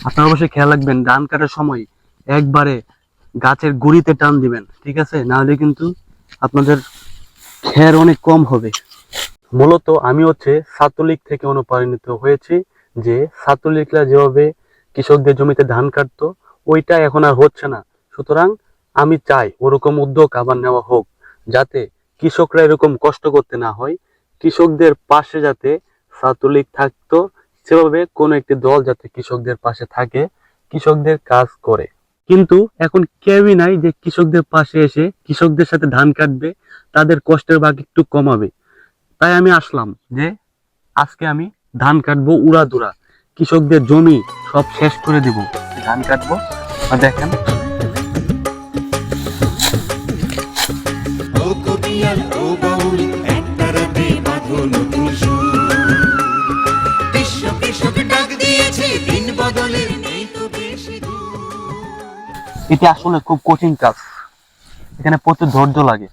আপনারা অবশ্যই খেয়াল রাখবেন, ধান কাটার সময় একবারে গাছের গুড়িতে টান দিবেন, ঠিক আছে? নাহলে কিন্তু আপনাদের খের অনেক কম হবে। মূলত আমি ছাত্রলীগ থেকে অনুপ্রাণিত হয়েছি, যে ছাত্রলীগরা যেভাবে কৃষকদের জমিতে ধান কাটতো, ওইটা এখন আর হচ্ছে না। সুতরাং আমি চাই ওরকম উদ্যোগ আবার নেওয়া হোক, যাতে কৃষকরা এরকম কষ্ট করতে না হয়। কৃষকদের পাশে যাতে ছাত্রলীগ থাকতো, সেভাবে কোনো একটি দল যাতে কৃষকদের পাশে থাকে, কৃষকদের কাজ করে। কিন্তু এখন কেউই নাই যে কৃষকদের পাশে এসে কৃষকদের সাথে ধান কাটবে, তাদের কষ্টের ভাগ একটু কমাবে। তাই আমি আসলাম যে আজকে আমি ধান কাটবো উড়াধুরা, কৃষকদের জমি সব শেষ করে দেব, ধান কাটবো। আর দেখেন এটা আসলে খুব কঠিন কাজ, এখানে প্রচুর ধৈর্য লাগে।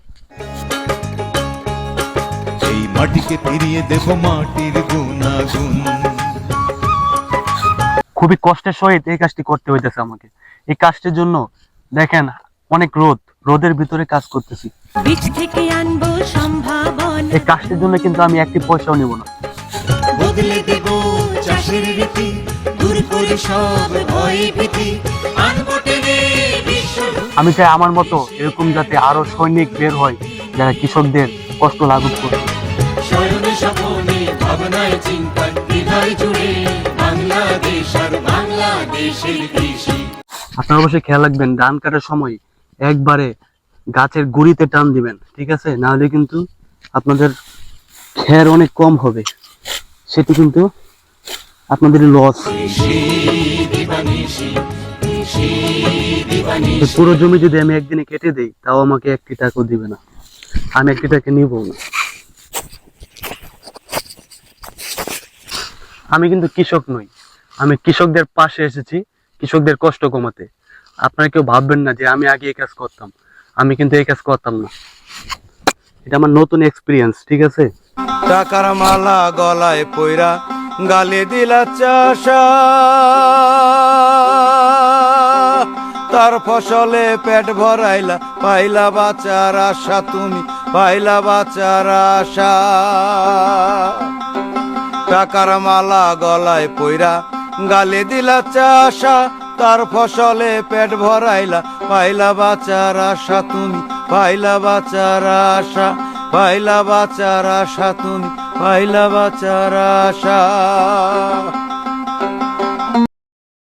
এই মাটিকে ফিরিয়ে দেব মাটির গুণাগুণ। খুবই কষ্টের সহিত এই কাজটি করতে হইতেছে আমাকে। এই কাজটির জন্য দেখেন অনেক রোদের ভিতরে কাজ করতেছি। বীজ থেকে আনবো সম্ভাবনা। এই কাজটির জন্য কিন্তু আমি একটি পয়সাও নিব না। বদলে দেব চাষের রীতি, দূর করে সব ভয় ভীতি, আনবো টেনে বিশ্ব। আমি চাই আমার মতো এরকম যাতে আরো সৈনিক বের হয়, যারা কৃষকদের কষ্ট লাঘব করবে। শয়নে স্বপ্নে ভাবনায় চিন্তায় হৃদয় জুড়ে বাংলাদেশ আর বাংলাদেশের কৃষি। আপনারা অবশ্যই খেয়াল রাখবেন, ধান কাটার সময় একবারে গাছের গুড়িতে টান দিবেন, ঠিক আছে? নাহলে কিন্তু আপনাদের খের অনেক কম হবে, সেটি কিন্তু আপনাদের লস। পুরো জমি যদি আমি একদিনে কেটে দেই, তাও আমাকে একটি টাকাও দিবে না, আমি একটি টাকা নিব না। আমি কিন্তু কৃষক নই, আমি কৃষকদের পাশে এসেছি কৃষকদের কষ্ট কমাতে। আপনারা কেউ ভাববেন না যে আমি আগে এই কাজ করতাম, আমি কিন্তু এই কাজ করতাম না। এটা আমার নতুন এক্সপিরিয়েন্স, ঠিক আছে? টাকার মালা গলায় পয়রা গালে দিলা চাষা, তার ফসলে পেট ভরাইলা পাইলা বাঁচার আশা, তুমি পাইলা বাঁচার আশা। টাকার মালা গলায় পয়রা গালে দিলা চাষা, তার ফসলে পেট ভরাইলা পাইলা বাঁচার আশা, তুমি পাইলা বাঁচার আশা, পাইলা বাঁচার আশা, তুমি পাইলা বাঁচার আশা।